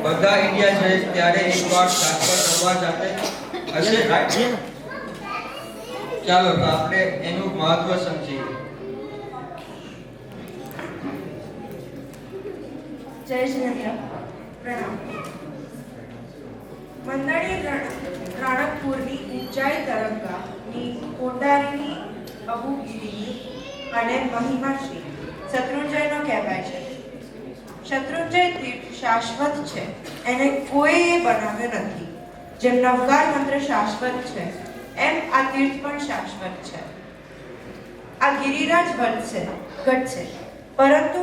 બધા ઇન્ડિયા છે ત્યારે એકવાર શાશ્વત સભા સાથે હશે, રાઈટ? ચાલો તો આપણે એનું મહત્વ સમજીએ. જય શ્રી પ્રણામ. મંદણી રાણકપુરની ઊંચાઈ તરંગાની કોટારીની અબુગીરીની અને મહિમાશ્રી શત્રુંજયનો કહેવાય છે. શત્રુંજય તીર્થ શાશ્વત છે, એને કોઈએ બનાવ્યો નથી. જેમ નવકાર મંત્ર શાશ્વત છે એમ આ તીર્થ પણ શાશ્વત છે. આ ગિરિરાજ ઘટશે પરંતુ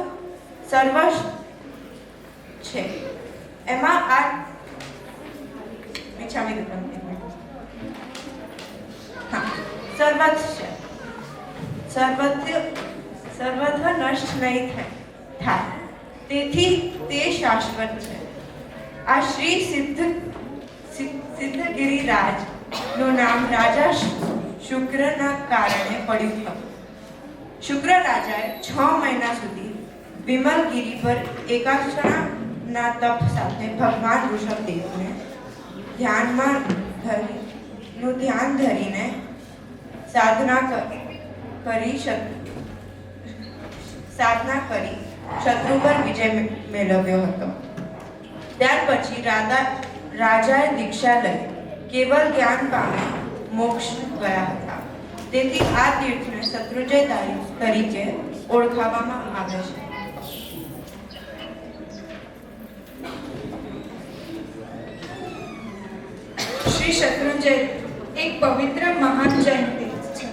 સર્વશ છે. એમાં આ સર્વત્ર છે, સર્વત્ર નષ્ટ નહીં થાય, તેથી તે શાશ્વત છે. આ શ્રી સિદ્ધગિરિરાજ નું નામ રાજા શુક્રના કારણે પડ્યું હતું. શુક્ર રાજાએ 6 મહિના સુધી વિમલગિરી પર એકાક્ષણા તપ સાથે ભગવાન ઋષભદેવને ધ્યાન ધરીને સાધના કરી શત્રુ પર વિજય મેળવ્યો હતો. ત્યાર પછી રાજાએ દીક્ષા લઈ કેવલ જ્ઞાન પામી મોક્ષ ગયા હતા. તેથી આ તીર્થને શત્રુંજય તરીકે ઓળખાવવામાં આવે છે. શ્રી શત્રુંજય એક પવિત્ર મહાન જૈન તીર્થ છે.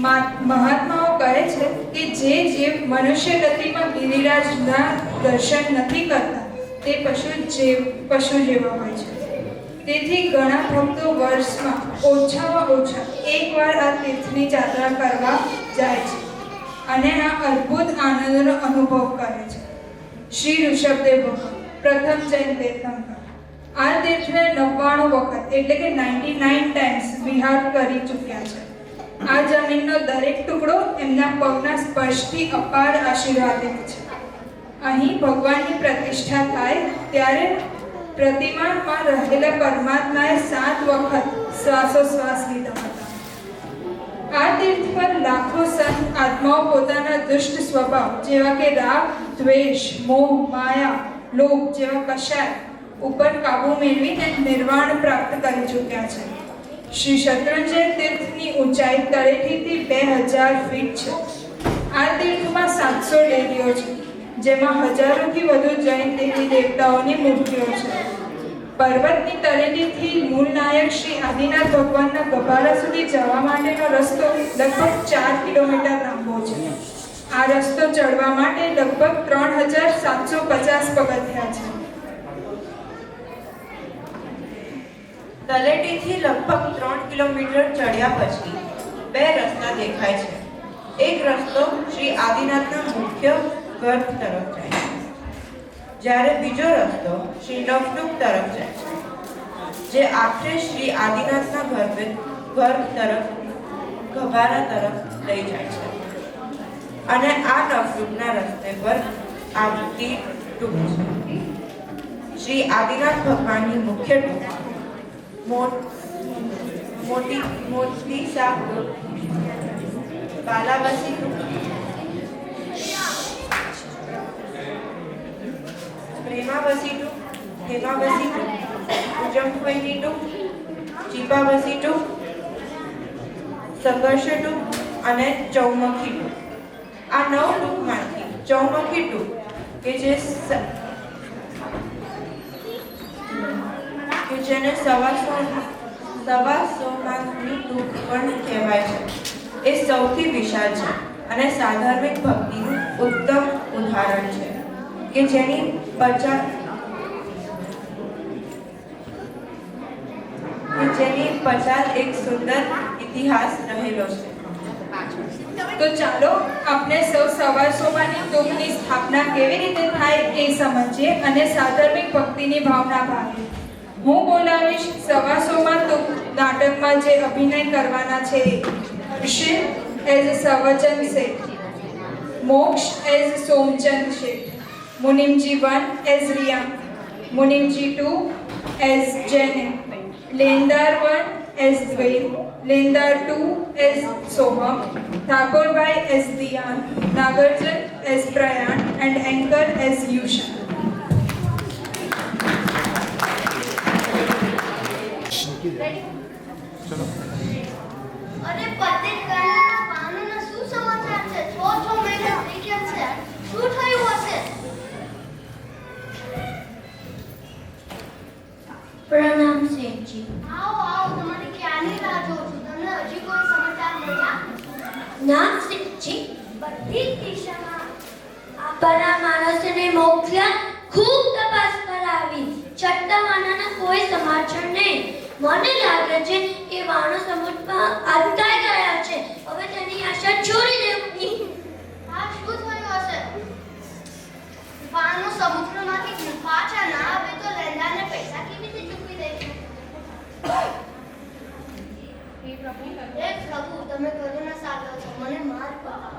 મહાત્માઓ કહે છે કે જે જીવ મનુષ્ય ગતિમાં ગિરિરાજના દર્શન નથી કરતા તે પશુ જેવા હોય છે. તેથી ઘણા ભક્તો વર્ષમાં ઓછામાં ઓછા એકવાર આ તીર્થની યાત્રા કરવા જાય છે અને આ અદ્ભુત આનંદનો અનુભવ કરે છે. શ્રી ઋષભદેવ ભગવાન પ્રથમ જૈન તીર્થંકર આ તીર્થને 99 વખત એટલે કે 99 ટાઈમ્સ વિહાર કરી ચૂક્યા છે. આ જમીનનો દરેક ટુકડો એમના પગના સ્પર્શથી અપાર આશીર્વાદ છે. અહીં ભગવાનની પ્રતિષ્ઠા થાય ત્યારે પ્રતિમામાં રહેલા પરમાત્માએ 7 વખત શ્વાસોશ્વાસ લીધા હતા. આ તીર્થ પર લાખો સંત આત્માઓ પોતાના દુષ્ટ સ્વભાવ જેવા કે રાગ, દ્વેષ, મોહ, માયા, લોભ જેવા કશાય ઉપર કાબુ મેળવીને નિર્વાણ પ્રાપ્ત કરી ચૂક્યા છે. શ્રી શત્રુંજય તીર્થની ઊંચાઈ તળેટીથી 2000 ફીટ છે. આ તીર્થમાં 700 ડેરીઓ છે જેમાં હજારોથી વધુ જૈન દેવી દેવતાઓની મૂર્તિઓ છે. પર્વતની તળેટીથી મૂળ નાયક શ્રી આદિનાથ ભગવાનના ગભારા સુધી જવા માટેનો રસ્તો લગભગ 4 કિલોમીટર લાંબો છે. આ રસ્તો ચડવા માટે લગભગ 3750 પગથિયા છે. તળેટીથી લગભગ 3 કિલોમીટર ચડ્યા પછી 2 રસ્તા દેખાય છે. એક રસ્તો શ્રી આદિનાથના મુખ્ય ગર્ભ તરફ જાય છે, જ્યારે બીજો રસ્તો શ્રી નવદુપ તરફ જાય છે, જે આખરે શ્રી આદિનાથના ગર્ભ તરફ ગભારા તરફ લઈ જાય છે. અને આ નવદુપના રસ્તે પર આવતી ટૂંક છે. શ્રી આદિનાથ ભગવાનની મુખ્ય ટૂંક મોટી શાહ બાલાવસી પ્રેમાવસી ટુ, હેમાવસી ટુ, ઉજમપૈની ટુ, ચીપાવસી ટુ, સંઘર્ષ ટુ અને ચૌમુખી ટુ. આ 9 ટૂંકમાંથી ચૌમુખી ટુ કે જેને સવાસોમાંની ટૂંક પણ કહેવાય છે, એ સૌથી વિશાળ છે અને સાધાર્મિક ભક્તિનું ઉત્તમ ઉદાહરણ છે કે જેની પછાત એક સુંદર ઇતિહાસ રહેલો છે. તો ચાલો આપણે સૌ સવાસોમાંની ટૂંકની સ્થાપના કેવી રીતે થાય એ સમજીએ અને સાધાર્મિક ભક્તિની ભાવના ભાવીએ. હું બોલાવીશ સવાસોમાં ટૂંક નાટકમાં જે અભિનય કરવાના છે ઋષિ એઝ સવચન શેઠ, મોક્ષ as Somchand Sheth, મુનિમજી 1 as Riya, Munimji 2 as Jane, Lendar 1 as Dvain, Lendar 2 as Soham, Thakurbai as Diyan, Nagarjan as Prayan, and Anchor as Yusha. અરે પતિત કર્ણના પાનોના શું સમાચાર છે? 6 મહિના થઈ ગયા છે. શું થયું હશે? પ્રણામ શેઠજી. આવો આવો, તમારી ક્યાંની રાહ જોઉં છું. તમને હજી કોઈ સમાચાર મળ્યા? ના શેઠજી, બધી જ દિશામાં આપણા માણસને મોકલ્યા, ખૂબ તપાસ કરાવી, છતાં આનાના કોઈ સમાચાર નહીં. મને લાગે છે કે વાણો સમુદ્રમાં અટકાઈ ગયા છે. હવે તેની આશા છોડી દેવી. આ શું થયું હશે? પાનો સમુદ્રમાંથી પાછા ના આવે તો લેન્ડારને પૈસા કેવી રીતે ચૂકવી દેશે? હે પ્રભુ, તમે કરુણા સાગર છો, મને માર પાડો.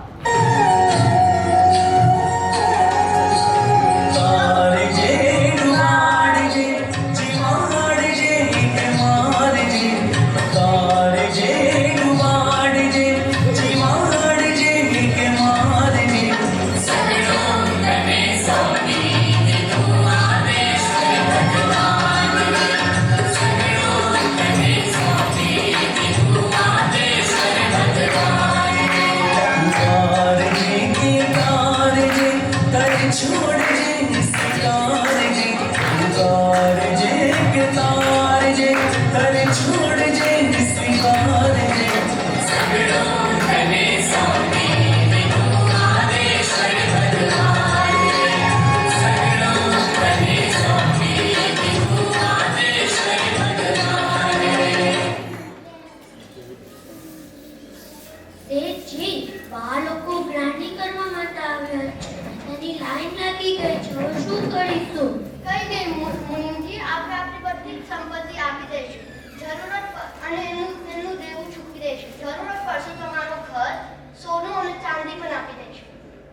શેઠજી, આ લોકો ગ્રાન્ડી કરવા માટે આવ્યા છે. તેની લાઈન લાગી ગઈ છે. હવે શું કરીશું? કઈ નહીં મુનિમજી, આપણે આપણી બધી જ સંપત્તિ આપી દઈશું. જરૂરત અને એનું દેવું ચૂકવી દઈશું. જરૂરત પડશે તો તમારું ઘર, સોનું અને ચાંદી પણ આપી દઈશું.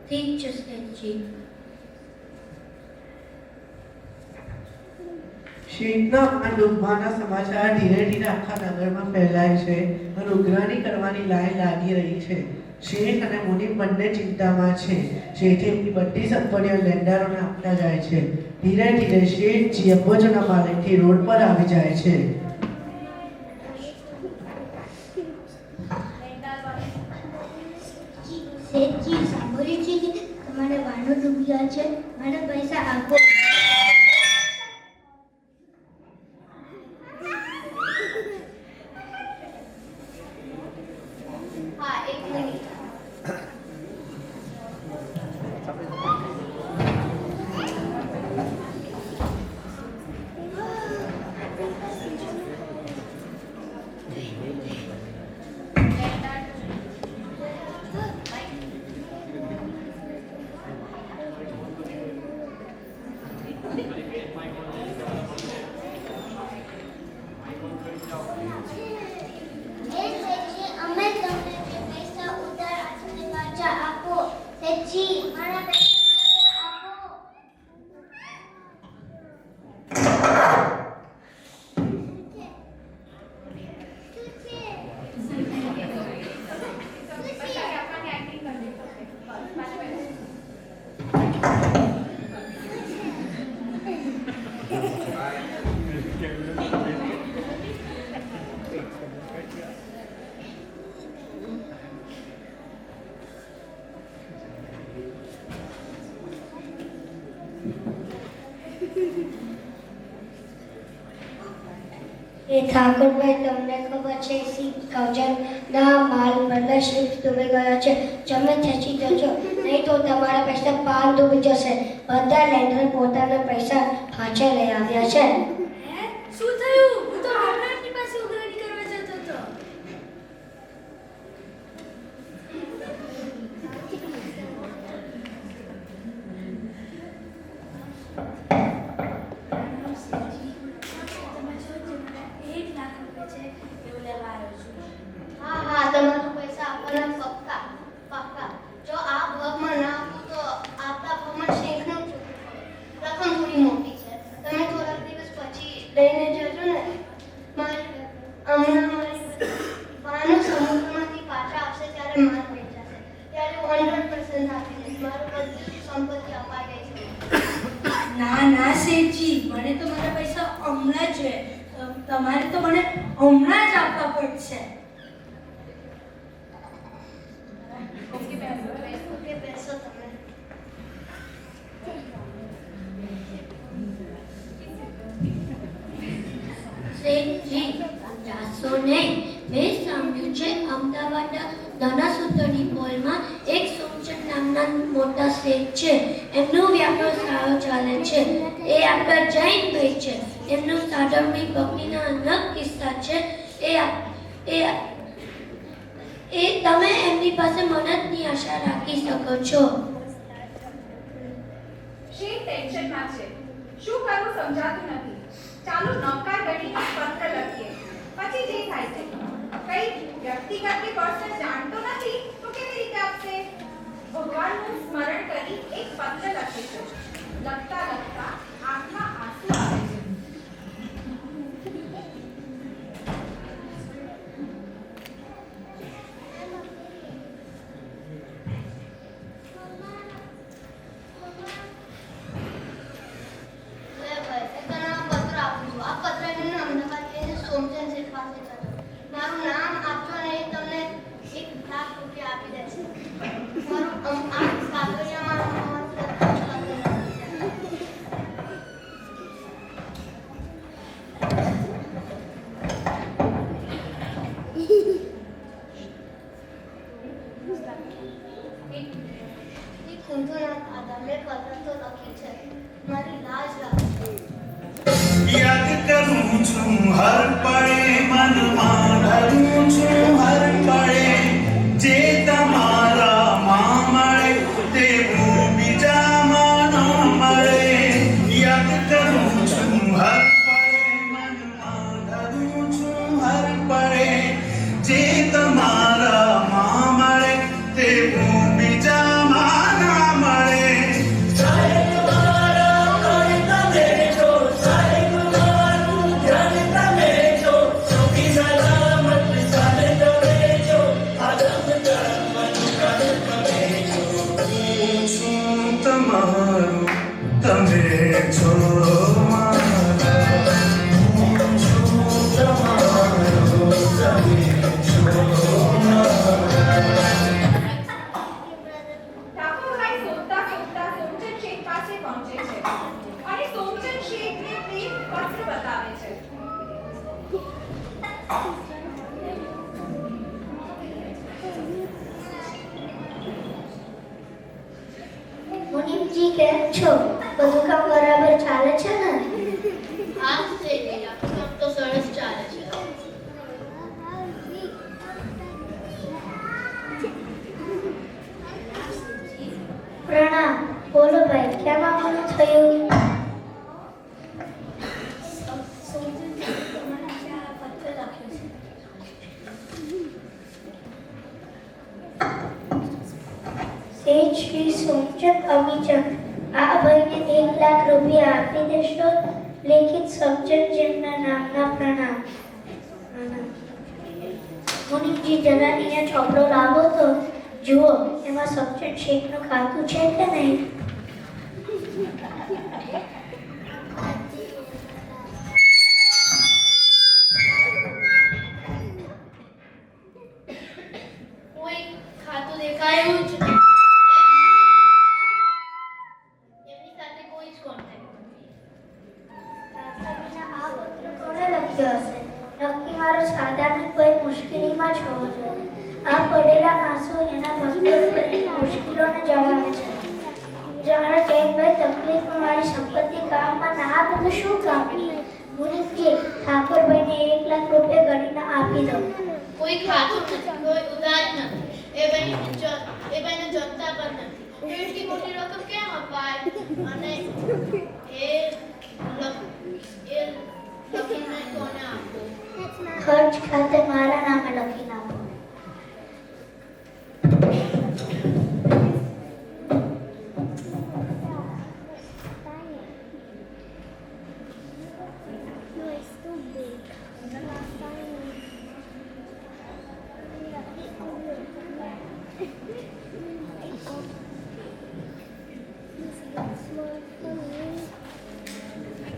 ઠીક છે શેઠજી. શેઠના આ ડૂબવાના સમાચાર ધીરે ધીરે આખા નગરમાં ફેલાય છે અને ઉઘરાણી કરવાની લાઈન લાગી રહી છે. શેઠ અને મુનિમ બંને ચિંતામાં છે. શેઠ એમની બધી સંપત્તિઓ લેન્ડારોને આપતા જાય છે. ધીરે ધીરે શેઠજી અબજોના માલિકથી રોડ પર આવી જાય છે. શેઠજી, સાંભળ્યું છે કે તમારે વાનો ડૂબ્યા છે? મને પૈસા આપો. હા, એક મિનિટ. અમે તમને જે પૈસા ઉધાર આપીને પાછા આપો. શેઠજી, મારા પૈસા આપો. એ ઠાકોરભાઈ, તમને ખબર છે સિંહ માલ પ્રદર્શિત ડૂબી ગયા છે. તમે ખેંચી જજો, નહીં તો તમારા પૈસા પાર ડૂબી જશે. બધા લેન્ડર પોતાના પૈસા પાછા લઈ આવ્યા છે. શું થયું? હું તો હમણાંની પાસે ઉઘરાણી કરવા જતો હતો. હા હા, તમારા પૈસા આપવાના પક્કા પક્કા. જો આ ભાગમાં ના આપો તો આપણા ભાગમાં શેખનું ચૂકવું પડે. રકમ થોડી મોટી છે, તમે ના ના શેઠજી, મને તો મારા પૈસા હમણાં જ તમારે તો મને હમણાં જ આપવા પડશે. ઓકે બેસો તમે. શેઠજી, જાશો નહીં. મેં સાંભળ્યું છે અમદાવાદના ધનાસુતરી પોલમાં એક સોમચંદ નામના મોટા શેઠ છે. એમનો વ્યાપાર સારો ચાલે છે. એ આપણા જૈન ભાઈ છે. એમનું સાધવની પત્નીના અનેક કિસ્સા છે. એ તમે એમની પાસે મદદની આશા રાખી શકો છો. શેઠ ટેન્શનમાં છે. શું કરવું સમજાતું નથી. ચાલો નવકાર ગણીને પત્ર લખીએ, પછી જે થાય છે. કઈ વ્યક્તિગત કે પર્સનલ જાણતો નથી તો કેવી રીતે આપશે? ભગવાનનું સ્મરણ કરી એક પત્ર લખે છે. લખતા લખતા આંખમાં આંસુ આવે છે. લે ભાઈ, એ તને આ પત્ર આપું છું. આ પત્ર લઈને અમદાવાદ જઈને સોમચંદ શેઠ પાસે જજો. મારું નામ આપજો ને એ તમને 1 લાખ રૂપિયા આપી દેશે. મારું આ કાગળિયામાં યાદ કરું છું હર પળે, મનમાં ધરું છું હર પળે. જે તમારામાં મળે તેવું બીજામાં ન મળે. યાદ કરું છું હર પળે, મનમાં ધરું છું હર પળે. જે તમારામાં મળે તેવું બીજામાં ન મળે. તમારું તમે છો મારા. હું છું તમારું તમે છો મારા. ઠાકોરભાઈ શોધતા શોધતા સોમચંદ શેઠ પાસે પહોંચે છે અને સોમચંદ શેઠને પ્રેમ પત્ર બતાવે છે. મુનિમજી કેમ છો? બધું કામ બરાબર ચાલે છે ને? આ શેઠ આપણું તો સરસ ચાલે છે. પ્રણામ. બોલો ભાઈ, કેમ આવવાનું થયું? શેઠ શ્રી સોમચંદ અમીચંદ, આ ભાઈને 1 લાખ રૂપિયા આપી દેશો. લેખિત સમચંદજીના નામના પ્રણામ. મુનિમજી, જરા અહીંયા ચોપડો લાવો તો જુઓ એમાં સમચંદ શેઠનું ખાતું છે કે નહીં. કોઈ ખાતું દેખાયું જ નહીં. એમની સાથે કોઈ જ કોન્ટેક્ટ નથી. આ પત્ર કોણે લખ્યો હશે? નક્કી મારો સાદાની કોઈ મુશ્કેલીમાં જ હોવો જોઈએ. આ પડેલા આંસુ એના ભક્તોની મુશ્કેલીઓને જણાવે છે. જાણે જૈનભાઈ તકલીફમાં મારી સંપત્તિ કામમાં ના આવે તો શું કામની? મુનિમજી, ઠાકોરભાઈને 1 લાખ રૂપિયા ગણીને આપી દો. કોઈ ખાતું નથી, કોઈ ઉધાર નથી. એ ભાઈને જમતા પણ નથી. એટલી મોટી રકમ કેમ અપાય? અને એ લખીને કોને આપવું? ખર્ચ ખાતે મારા નામે લખી નાખો.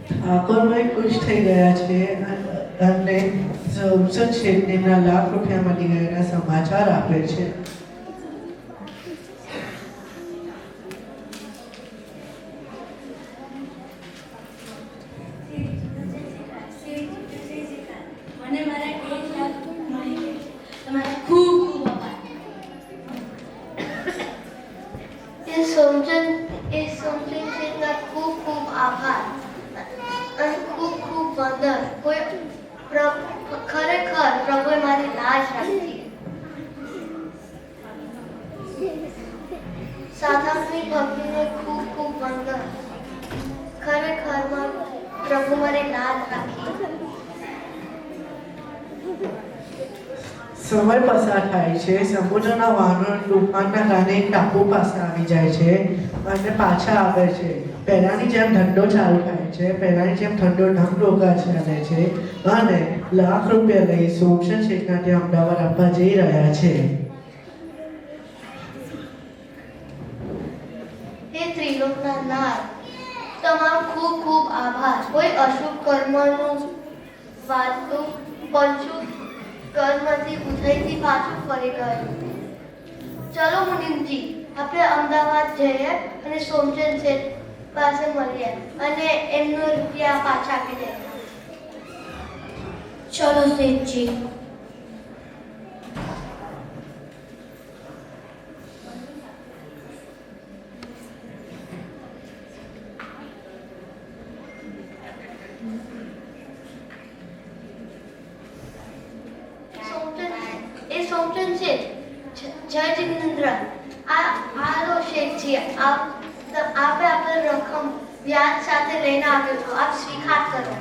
ઠાકોરભાઈ ખુશ થઈ ગયા છે અને સોમસદ શેઠને એમના લાખ રૂપિયા મળી ગયાના સમાચાર આપે છે. મને મારા 1 લાખ મળી ગયા છે. તમારો ખૂબ ખૂબ આભાર. એ સોમચંદ શેઠના ખૂબ ખૂબ આભાર અને ખૂબ ખૂબ વંદન. ખરેખર પ્રભુએ મારી લાજ રાખી. સાધારણની ભક્તિને ખૂબ ખૂબ વંદન. ખરેખર પ્રભુ મારી લાજ રાખી. સમય પસાર થાય છે. સમુદ્રના વાહનો તોફાનના કારણે એક ટાપુ પાસે આવી જાય છે અને પાછા આવે છે. પહેલાની જેમ ધંધો ચાલુ થાય છે. પહેલાની જેમ ધંધો ઢગઢોગા ચાલે છે અને લાખ રૂપિયા લઈ સોમસદ શેઠના ત્યાં અમદાવાદ આપવા જઈ રહ્યા છે. હે ત્રિલોકના નાથ, તમારો ખૂબ ખૂબ આભાર. કોઈ અશુભ કર્મનું વાતું પંચું કર્મથી ઉધઈથી પાછું ફરી ગયું. ચલો મુનિમજી, આપણે અમદાવાદ જઈએ અને સોમચંદ શેઠ પાસે મળીએ અને એમનો રૂપિયા પાછા આપી દઈએ. ચલો શેઠજી. સોમચંદ શેઠ, જય જિનેન્દ્ર. આ લો શેઠજી, આપે રકમ વ્યાજ સાથે લઈને આવ્યો છો. આપ સ્વીકાર કરો.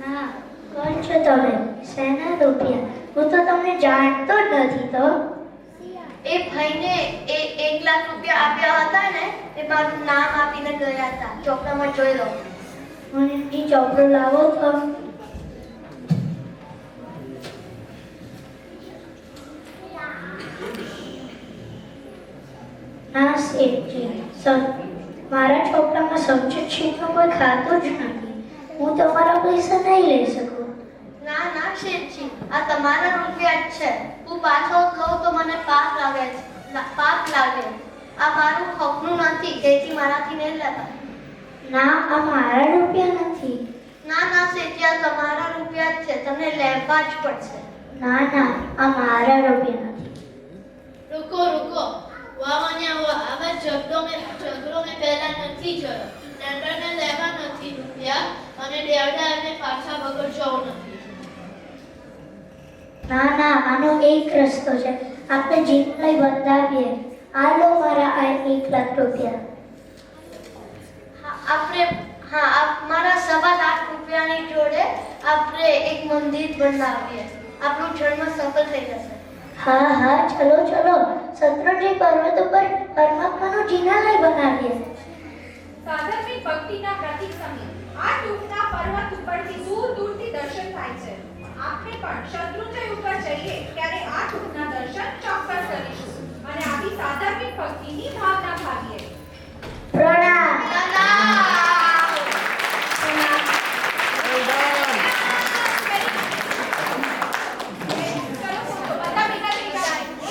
ના, કોણ છો તમે? શેના રૂપિયા? હું તો તમને જાણતો જ નથી. તો એ ભાઈને 1 લાખ રૂપિયા આપ્યા હતા ને, એ મારું નામ આપીને ગયા હતા. ચોપડામાં જોઈ લો. મને એમની ચોપડો લાવો તો. ના શેઠજી, મારા ચોપડામાં સમજૂત શીખનો કોઈ ખાતું જ નથી. હું તમારા પૈસા નહીં લઈ શકું. ના ના શેઠજી, આ તમારા રૂપિયા જ છે. હું પાછો લઉં તો મને પાપ લાગે. આ મારું હકનું નથી, તેથી મારાથી નહીં લેવાય. ના, આ મારા રૂપિયા નથી. ના ના શેઠજી, આ તમારા રૂપિયા જ છે. તમને લેવા જ પડશે. ના ના, આ મારા રૂપિયા નથી. रुको रुको વાવાન્યા વા આવા ઝઘડો મેં પહેલા નથી જોયો. ટેન્ડરને લેવા નથી રૂપિયા અને દેવડાને પાછા વગર જવું નથી. ના ના, આનો એક રસ્તો છે. આપણે જીત લઈ બંધાવીએ. આ લો મારા આ 1 લાખ રૂપિયા. મારા 1.25 લાખ રૂપિયાની જોડે આપણે એક મંદિર બનાવીએ. આપણું જન્મ સફળ થઈ જશે. હા હા, ચલો ચલો. શત્રુંજય પર્વત ઉપર પરમાત્માનું જિનાલય બનાવીએ. સાધર્મિક ભક્તિના પ્રતીક સમી આ ટૂંકના પર્વત ઉપરથી દૂર દૂરથી દર્શન થાય છે. આપણે પણ શત્રુંજય ઉપર જઈએ ત્યારે આ ટૂંકના દર્શન ચોક્કસ કરીશું અને આવી સાધર્મિક ભક્તિની ભાવના ભાવીએ. પ્રણામ. પ્રણામ.